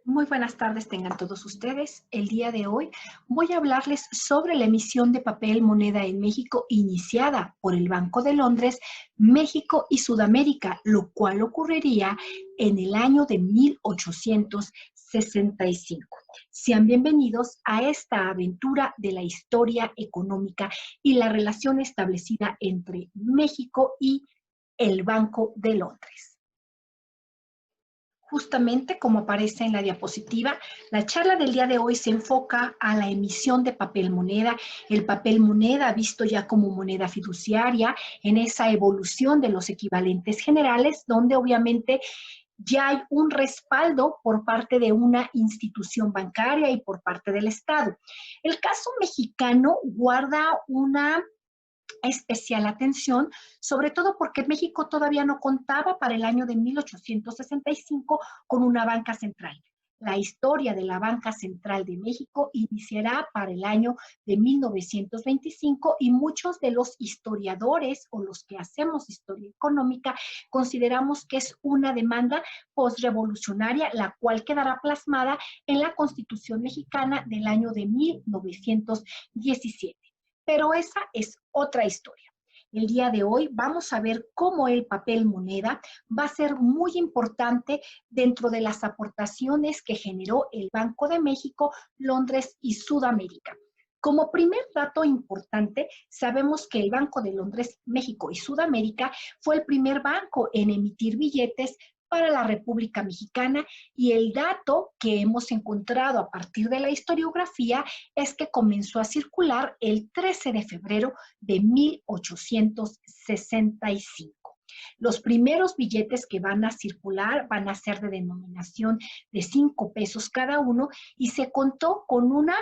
Muy buenas tardes tengan todos ustedes. El día de hoy voy a hablarles sobre la emisión de papel moneda en México iniciada por el Banco de Londres, México y Sudamérica, lo cual ocurriría en el año de 1865. Sean bienvenidos a esta aventura de la historia económica y la relación establecida entre México y el Banco de Londres. Justamente como aparece en la diapositiva, la charla del día de hoy se enfoca a la emisión de papel moneda, el papel moneda visto ya como moneda fiduciaria, en esa evolución de los equivalentes generales, donde obviamente ya hay un respaldo por parte de una institución bancaria y por parte del Estado. El caso mexicano guarda una especial atención, sobre todo porque México todavía no contaba para el año de 1865 con una banca central. La historia de la Banca Central de México iniciará para el año de 1925 y muchos de los historiadores o los que hacemos historia económica consideramos que es una demanda postrevolucionaria, la cual quedará plasmada en la Constitución mexicana del año de 1917. Pero esa es otra historia. El día de hoy vamos a ver cómo el papel moneda va a ser muy importante dentro de las aportaciones que generó el Banco de México, Londres y Sudamérica. Como primer dato importante, sabemos que el Banco de Londres, México y Sudamérica fue el primer banco en emitir billetes para la República Mexicana y el dato que hemos encontrado a partir de la historiografía es que comenzó a circular el 13 de febrero de 1865. Los primeros billetes que van a circular van a ser de denominación de 5 pesos cada uno y se contó con una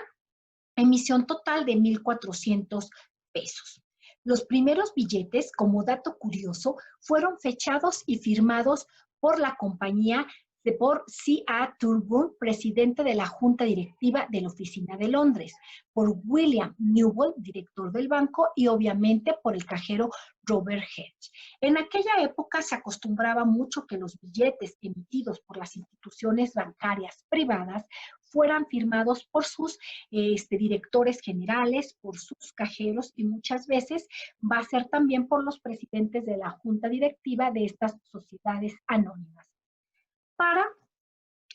emisión total de 1,400 pesos. Los primeros billetes, como dato curioso, fueron fechados y firmados por la compañía por C.A. Thorburn, presidente de la Junta Directiva de la Oficina de Londres, por William Newbold, director del banco, y obviamente por el cajero Robert Hedge. En aquella época se acostumbraba mucho que los billetes emitidos por las instituciones bancarias privadas fueran firmados por sus directores generales, por sus cajeros y muchas veces va a ser también por los presidentes de la junta directiva de estas sociedades anónimas. Para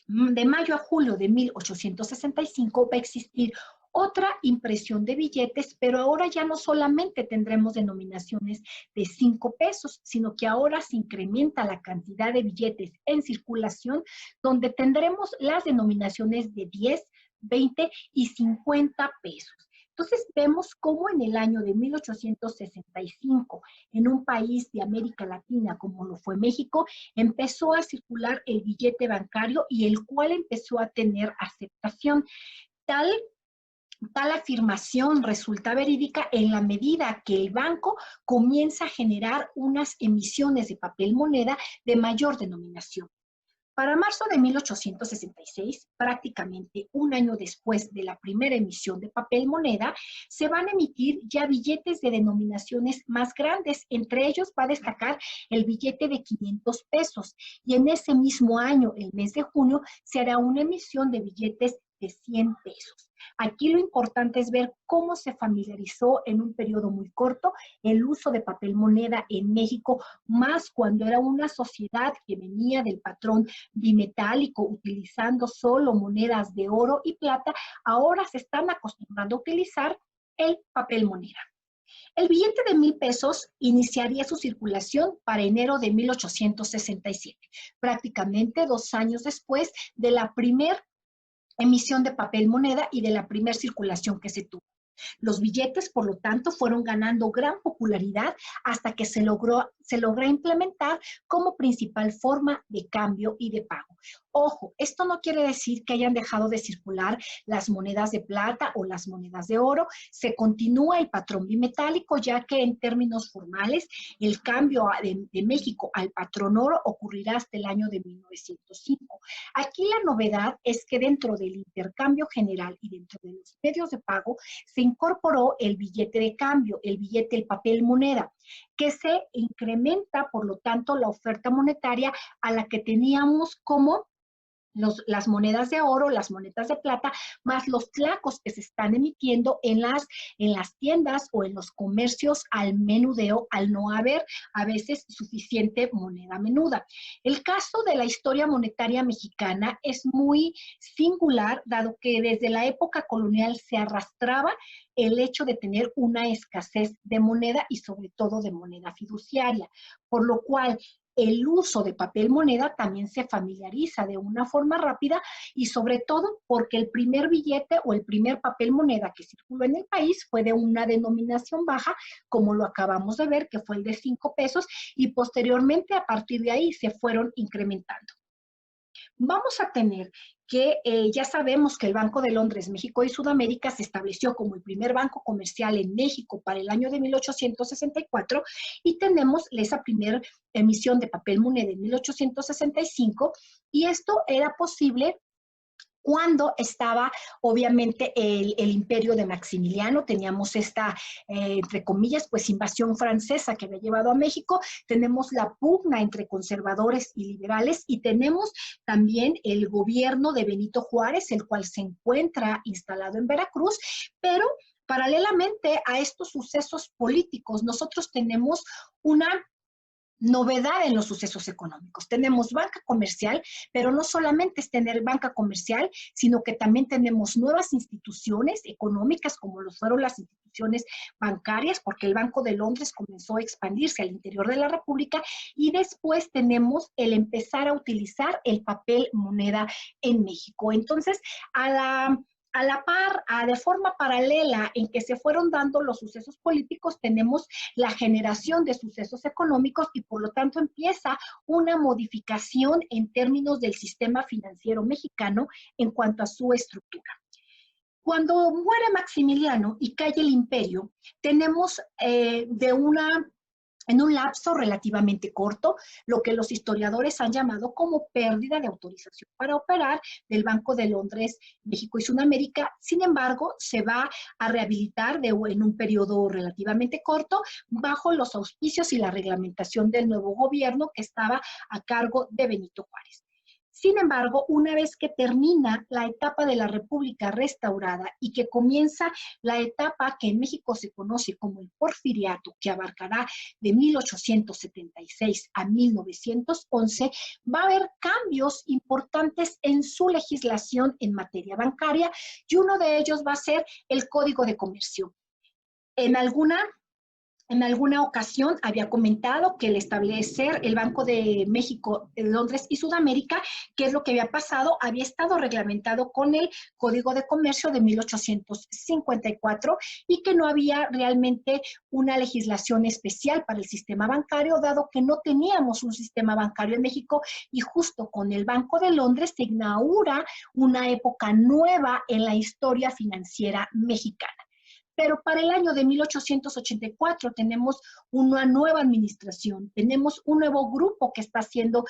de mayo a julio de 1865 va a existir otra impresión de billetes, pero ahora ya no solamente tendremos denominaciones de 5 pesos, sino que ahora se incrementa la cantidad de billetes en circulación, donde tendremos las denominaciones de 10, 20 y 50 pesos. Entonces vemos cómo en el año de 1865, en un país de América Latina como lo fue México, empezó a circular el billete bancario y el cual empezó a tener aceptación. Tal afirmación resulta verídica en la medida que el banco comienza a generar unas emisiones de papel moneda de mayor denominación. Para marzo de 1866, prácticamente un año después de la primera emisión de papel moneda, se van a emitir ya billetes de denominaciones más grandes. Entre ellos va a destacar el billete de 500 pesos. Y en ese mismo año, el mes de junio, se hará una emisión de billetes de 100 pesos. Aquí lo importante es ver cómo se familiarizó en un periodo muy corto el uso de papel moneda en México, más cuando era una sociedad que venía del patrón bimetálico, utilizando solo monedas de oro y plata. Ahora se están acostumbrando a utilizar el papel moneda. El billete de 1,000 pesos iniciaría su circulación para enero de 1867, prácticamente 2 años después de la primera emisión de papel moneda y de la primera circulación que se tuvo. Los billetes, por lo tanto, fueron ganando gran popularidad hasta que se logró implementar como principal forma de cambio y de pago. Ojo, esto no quiere decir que hayan dejado de circular las monedas de plata o las monedas de oro. Se continúa el patrón bimetálico, ya que en términos formales el cambio de México al patrón oro ocurrirá hasta el año de 1905. Aquí la novedad es que dentro del intercambio general y dentro de los medios de pago se incorporó el billete de cambio, el billete, el papel moneda, que se incrementa, por lo tanto, la oferta monetaria a la que teníamos como las monedas de oro, las monedas de plata, más los tlacos que se están emitiendo en las tiendas o en los comercios al menudeo, al no haber a veces suficiente moneda menuda. El caso de la historia monetaria mexicana es muy singular, dado que desde la época colonial se arrastraba el hecho de tener una escasez de moneda y sobre todo de moneda fiduciaria, por lo cual el uso de papel moneda también se familiariza de una forma rápida y sobre todo porque el primer billete o el primer papel moneda que circuló en el país fue de una denominación baja, como lo acabamos de ver, que fue el de 5 pesos, y posteriormente a partir de ahí se fueron incrementando. Vamos a tener que ya sabemos que el Banco de Londres, México y Sudamérica se estableció como el primer banco comercial en México para el año de 1864 y tenemos esa primera emisión de papel moneda en 1865 y esto era posible cuando estaba obviamente el imperio de Maximiliano, teníamos esta, entre comillas, pues invasión francesa que había llevado a México, tenemos la pugna entre conservadores y liberales y tenemos también el gobierno de Benito Juárez, el cual se encuentra instalado en Veracruz, pero paralelamente a estos sucesos políticos, nosotros tenemos una novedad en los sucesos económicos. Tenemos banca comercial, pero no solamente es tener banca comercial, sino que también tenemos nuevas instituciones económicas, como lo fueron las instituciones bancarias, porque el Banco de Londres comenzó a expandirse al interior de la República, y después tenemos el empezar a utilizar el papel moneda en México. Entonces, a la par, de forma paralela en que se fueron dando los sucesos políticos, tenemos la generación de sucesos económicos y por lo tanto empieza una modificación en términos del sistema financiero mexicano en cuanto a su estructura. Cuando muere Maximiliano y cae el imperio, tenemos en un lapso relativamente corto, lo que los historiadores han llamado como pérdida de autorización para operar del Banco de Londres, México y Sudamérica. Sin embargo, se va a rehabilitar en un periodo relativamente corto bajo los auspicios y la reglamentación del nuevo gobierno que estaba a cargo de Benito Juárez. Sin embargo, una vez que termina la etapa de la República restaurada y que comienza la etapa que en México se conoce como el Porfiriato, que abarcará de 1876 a 1911, va a haber cambios importantes en su legislación en materia bancaria y uno de ellos va a ser el Código de Comercio. En alguna ocasión había comentado que el establecer el Banco de México, Londres y Sudamérica, ¿qué es lo que había pasado? Había estado reglamentado con el Código de Comercio de 1854 y que no había realmente una legislación especial para el sistema bancario, dado que no teníamos un sistema bancario en México y justo con el Banco de Londres se inaugura una época nueva en la historia financiera mexicana. Pero para el año de 1884 tenemos una nueva administración, tenemos un nuevo grupo que está haciendo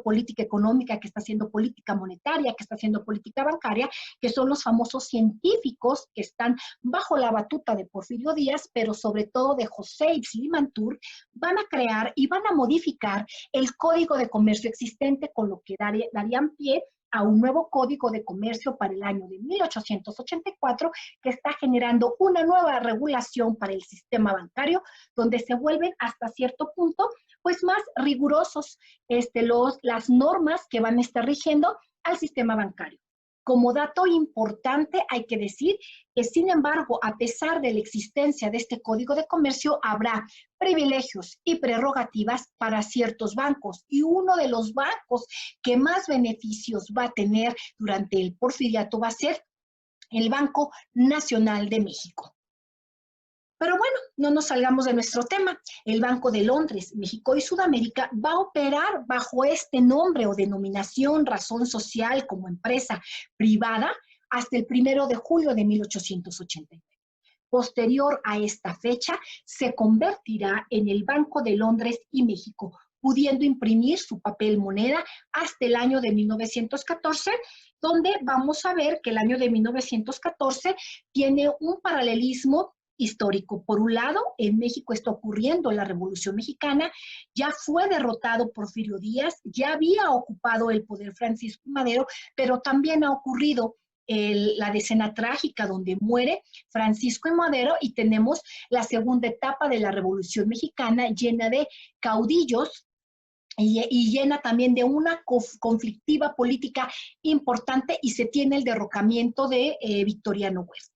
política económica, que está haciendo política monetaria, que está haciendo política bancaria, que son los famosos científicos que están bajo la batuta de Porfirio Díaz, pero sobre todo de José Yves Limantour, van a crear y van a modificar el Código de Comercio existente, con lo que darían pie a un nuevo Código de Comercio para el año de 1884 que está generando una nueva regulación para el sistema bancario, donde se vuelven hasta cierto punto pues más rigurosos las normas que van a estar rigiendo al sistema bancario. Como dato importante, hay que decir que, sin embargo, a pesar de la existencia de este Código de Comercio, habrá privilegios y prerrogativas para ciertos bancos. Y uno de los bancos que más beneficios va a tener durante el porfiriato va a ser el Banco Nacional de México. Pero bueno, no nos salgamos de nuestro tema. El Banco de Londres, México y Sudamérica va a operar bajo este nombre o denominación, razón social, como empresa privada hasta el 1 de julio de 1889. Posterior a esta fecha, se convertirá en el Banco de Londres y México, pudiendo imprimir su papel moneda hasta el año de 1914, donde vamos a ver que el año de 1914 tiene un paralelismo histórico. Por un lado, en México está ocurriendo la Revolución Mexicana, ya fue derrotado Porfirio Díaz, ya había ocupado el poder Francisco I. Madero, pero también ha ocurrido la decena trágica donde muere Francisco I. Madero y tenemos la segunda etapa de la Revolución Mexicana llena de caudillos y llena también de una conflictiva política importante y se tiene el derrocamiento de Victoriano Huerta.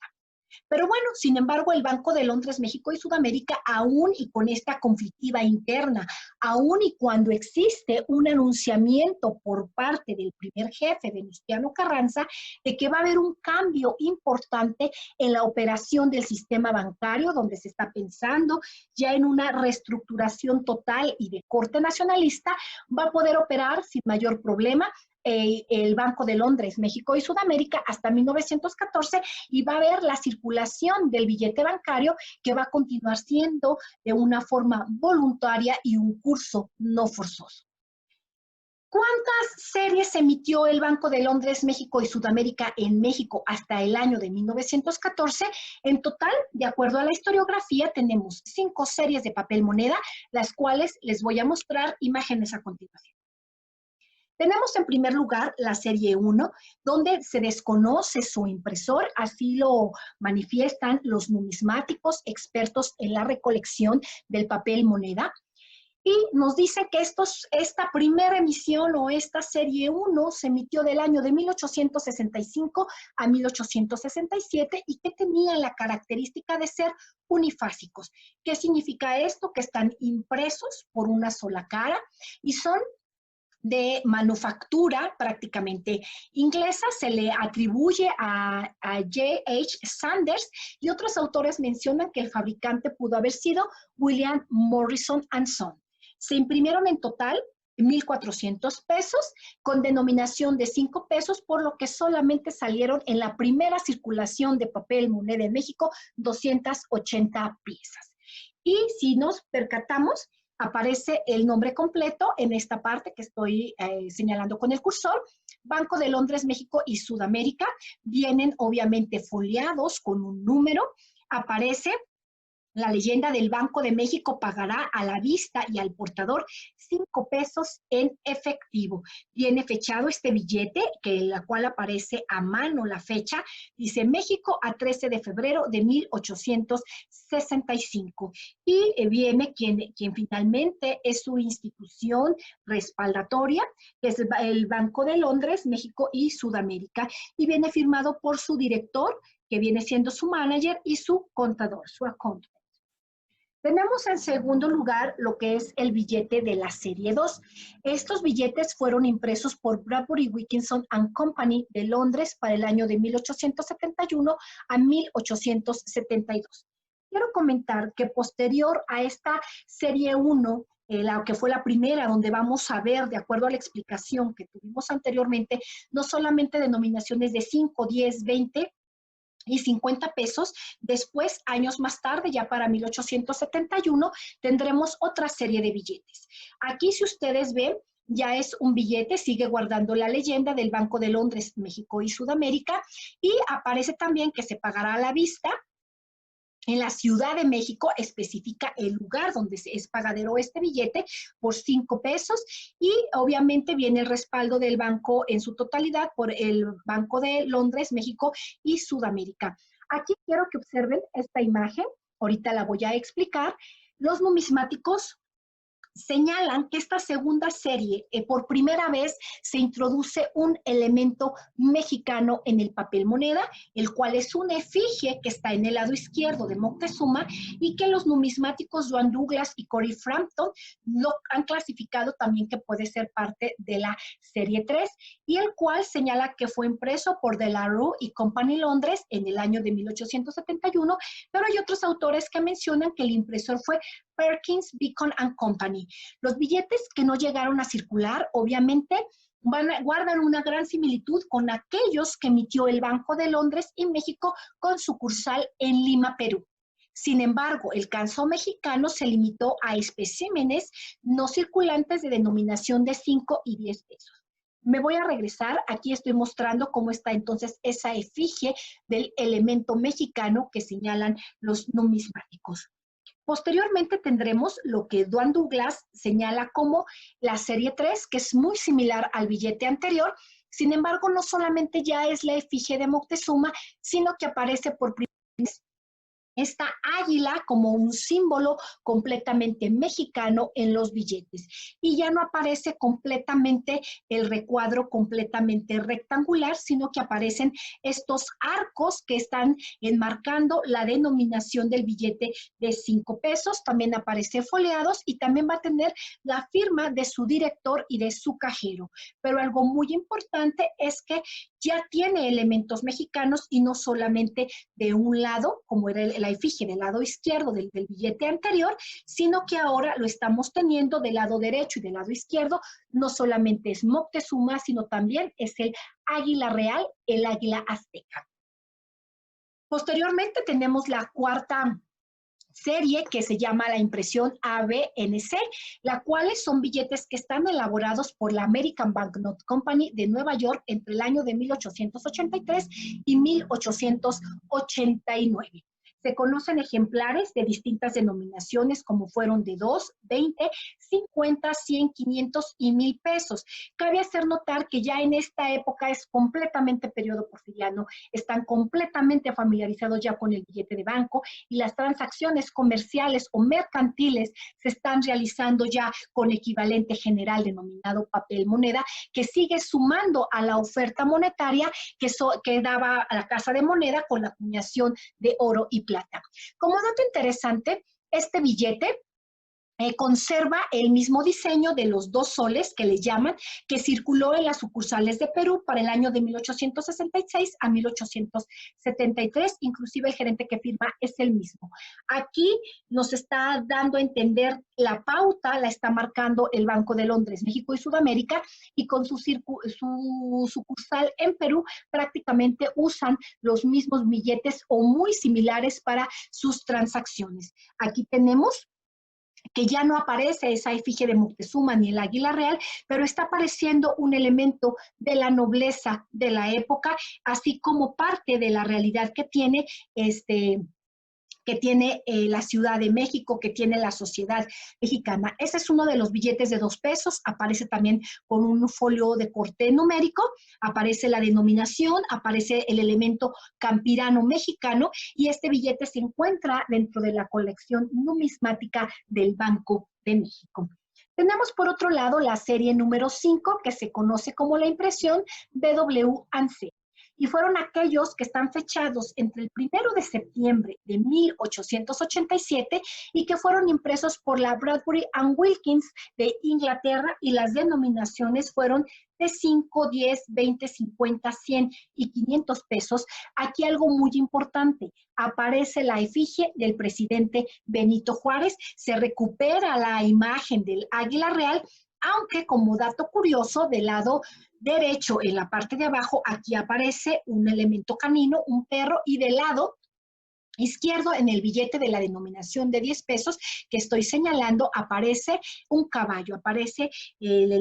Pero bueno, sin embargo, el Banco de Londres, México y Sudamérica, aún y con esta conflictiva interna, aún y cuando existe un anunciamiento por parte del primer jefe, Venustiano Carranza, de que va a haber un cambio importante en la operación del sistema bancario, donde se está pensando ya en una reestructuración total y de corte nacionalista, va a poder operar sin mayor problema el Banco de Londres, México y Sudamérica hasta 1914 y va a haber la circulación del billete bancario que va a continuar siendo de una forma voluntaria y un curso no forzoso. ¿Cuántas series emitió el Banco de Londres, México y Sudamérica en México hasta el año de 1914? En total, de acuerdo a la historiografía, tenemos 5 series de papel moneda, las cuales les voy a mostrar imágenes a continuación. Tenemos en primer lugar la serie 1, donde se desconoce su impresor, así lo manifiestan los numismáticos expertos en la recolección del papel moneda. Y nos dice que esta primera emisión o esta serie 1 se emitió del año de 1865 a 1867 y que tenía la característica de ser unifásicos. ¿Qué significa esto? Que están impresos por una sola cara y son de manufactura prácticamente inglesa, se le atribuye a J.H. Sanders y otros autores mencionan que el fabricante pudo haber sido William Morrison & Son. Se imprimieron en total 1,400 pesos con denominación de 5 pesos, por lo que solamente salieron en la primera circulación de papel moneda en México 280 piezas. Y si nos percatamos, aparece el nombre completo en esta parte que estoy señalando con el cursor. Banco de Londres, México y Sudamérica vienen obviamente foliados con un número. Aparece la leyenda del Banco de México pagará a la vista y al portador 5 pesos en efectivo. Viene fechado este billete, que la cual aparece a mano la fecha, dice México a 13 de febrero de 1865. Y viene quien finalmente es su institución respaldatoria, que es el Banco de Londres, México y Sudamérica, y viene firmado por su director, que viene siendo su manager y su contador, su accountant. Tenemos en segundo lugar lo que es el billete de la serie 2. Estos billetes fueron impresos por Bradbury Wilkinson and Company de Londres para el año de 1871 a 1872. Quiero comentar que posterior a esta serie 1, la que fue la primera, donde vamos a ver, de acuerdo a la explicación que tuvimos anteriormente, no solamente denominaciones de 5, 10, 20, y 50 pesos. Después, años más tarde, ya para 1871, tendremos otra serie de billetes. Aquí, si ustedes ven, ya es un billete, sigue guardando la leyenda del Banco de Londres, México y Sudamérica, y aparece también que se pagará a la vista. En la Ciudad de México especifica el lugar donde es pagadero este billete por 5 pesos y obviamente viene el respaldo del banco en su totalidad por el Banco de Londres, México y Sudamérica. Aquí quiero que observen esta imagen, ahorita la voy a explicar. Los numismáticos señalan que esta segunda serie, por primera vez, se introduce un elemento mexicano en el papel moneda, el cual es una efigie que está en el lado izquierdo de Moctezuma y que los numismáticos Joan Douglas y Corey Frampton lo han clasificado también que puede ser parte de la serie 3 y el cual señala que fue impreso por De La Rue y Company Londres en el año de 1871, pero hay otros autores que mencionan que el impresor fue Perkins, Beacon and Company. Los billetes que no llegaron a circular, obviamente, guardan una gran similitud con aquellos que emitió el Banco de Londres y México con sucursal en Lima, Perú. Sin embargo, el canso mexicano se limitó a especímenes no circulantes de denominación de 5 y 10 pesos. Me voy a regresar, aquí estoy mostrando cómo está entonces esa efigie del elemento mexicano que señalan los numismáticos. Posteriormente tendremos lo que Duane Douglas señala como la serie 3, que es muy similar al billete anterior. Sin embargo, no solamente ya es la efigie de Moctezuma, sino que aparece por primera vez esta águila como un símbolo completamente mexicano en los billetes. Y ya no aparece completamente el recuadro completamente rectangular, sino que aparecen estos arcos que están enmarcando la denominación del billete de 5 pesos. También aparece foliados y también va a tener la firma de su director y de su cajero. Pero algo muy importante es que ya tiene elementos mexicanos y no solamente de un lado, como era la efigie del lado izquierdo del billete anterior, sino que ahora lo estamos teniendo del lado derecho y del lado izquierdo. No solamente es Moctezuma, sino también es el águila real, el águila azteca. Posteriormente tenemos la cuarta serie que se llama la impresión ABNC, la cuales son billetes que están elaborados por la American Banknote Company de Nueva York entre el año de 1883 y 1889. Se conocen ejemplares de distintas denominaciones como fueron de 2, 20, 50, 100, 500 y 1000 pesos. Cabe hacer notar que ya en esta época es completamente periodo porfiriano, están completamente familiarizados ya con el billete de banco y las transacciones comerciales o mercantiles se están realizando ya con equivalente general denominado papel moneda, que sigue sumando a la oferta monetaria que daba a la Casa de Moneda con la acuñación de oro y plata. Como dato interesante, este billete conserva el mismo diseño de los 2 soles que le llaman, que circuló en las sucursales de Perú para el año de 1866 a 1873, inclusive el gerente que firma es el mismo. Aquí nos está dando a entender la pauta, la está marcando el Banco de Londres, México y Sudamérica, y con su sucursal en Perú prácticamente usan los mismos billetes o muy similares para sus transacciones. Aquí tenemos que ya no aparece esa efigie de Moctezuma ni el águila real, pero está apareciendo un elemento de la nobleza de la época, así como parte de la realidad que tiene la Ciudad de México, que tiene la sociedad mexicana. Ese es uno de los billetes de 2 pesos, aparece también con un folio de corte numérico, aparece la denominación, aparece el elemento campirano mexicano y este billete se encuentra dentro de la colección numismática del Banco de México. Tenemos por otro lado la serie número 5, que se conoce como la impresión BW&C. Y fueron aquellos que están fechados entre el 1 de septiembre de 1887 y que fueron impresos por la Bradbury and Wilkins de Inglaterra y las denominaciones fueron de 5, 10, 20, 50, 100 y 500 pesos. Aquí algo muy importante, aparece la efigie del presidente Benito Juárez, se recupera la imagen del águila real, aunque como dato curioso, del lado derecho, en la parte de abajo, aquí aparece un elemento canino, un perro, y del lado izquierdo, en el billete de la denominación de 10 pesos que estoy señalando, aparece un caballo, aparece el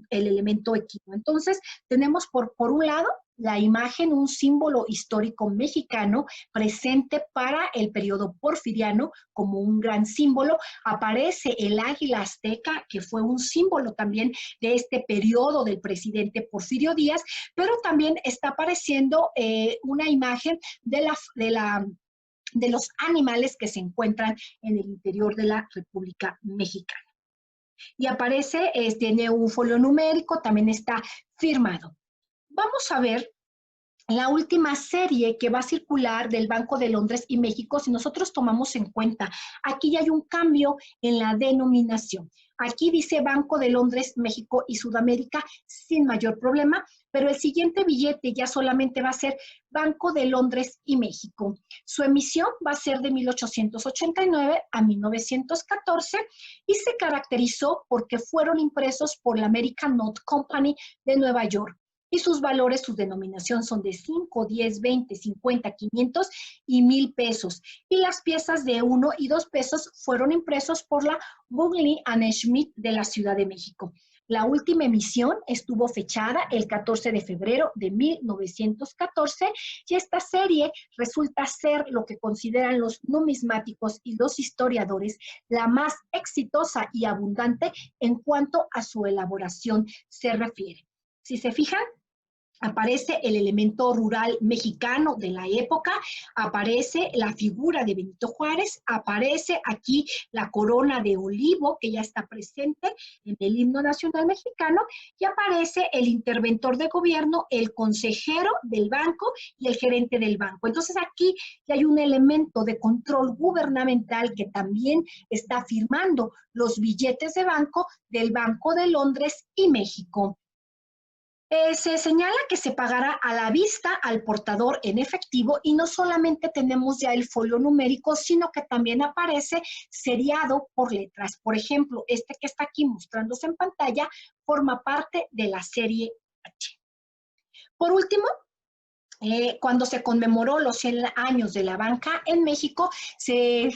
elemento equino. Entonces, tenemos por un lado la imagen, un símbolo histórico mexicano presente para el periodo porfiriano como un gran símbolo. Aparece el águila azteca, que fue un símbolo también de este periodo del presidente Porfirio Díaz, pero también está apareciendo una imagen de los animales que se encuentran en el interior de la República Mexicana. Y aparece, tiene un folio numérico, también está firmado. Vamos a ver la última serie que va a circular del Banco de Londres y México, si nosotros tomamos en cuenta, aquí ya hay un cambio en la denominación. Aquí dice Banco de Londres, México y Sudamérica sin mayor problema, pero el siguiente billete ya solamente va a ser Banco de Londres y México. Su emisión va a ser de 1889 a 1914 y se caracterizó porque fueron impresos por la American Note Company de Nueva York. Y sus valores, su denominación son de 5, 10, 20, 50, 500 y 1000 pesos. Y las piezas de 1 y 2 pesos fueron impresos por la Bugley and Schmidt de la Ciudad de México. La última emisión estuvo fechada el 14 de febrero de 1914 y esta serie resulta ser lo que consideran los numismáticos y los historiadores la más exitosa y abundante en cuanto a su elaboración se refiere. Si se fijan, aparece el elemento rural mexicano de la época, aparece la figura de Benito Juárez, aparece aquí la corona de olivo que ya está presente en el himno nacional mexicano y aparece el interventor de gobierno, el consejero del banco y el gerente del banco. Entonces aquí ya hay un elemento de control gubernamental que también está firmando los billetes de banco del Banco de Londres y México. Se señala que se pagará a la vista al portador en efectivo y no solamente tenemos ya el folio numérico, sino que también aparece seriado por letras. Por ejemplo, este que está aquí mostrándose en pantalla forma parte de la serie H. Por último, cuando se conmemoró los 100 años de la banca en México, se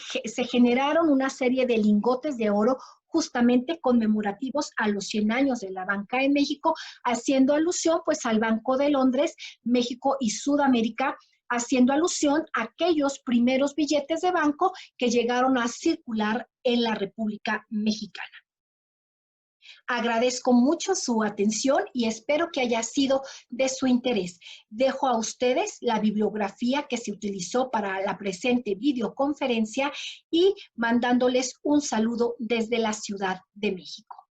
generaron una serie de lingotes de oro justamente conmemorativos a los 100 años de la banca en México, haciendo alusión pues al Banco de Londres, México y Sudamérica, haciendo alusión a aquellos primeros billetes de banco que llegaron a circular en la República Mexicana. Agradezco mucho su atención y espero que haya sido de su interés. Dejo a ustedes la bibliografía que se utilizó para la presente videoconferencia y mandándoles un saludo desde la Ciudad de México.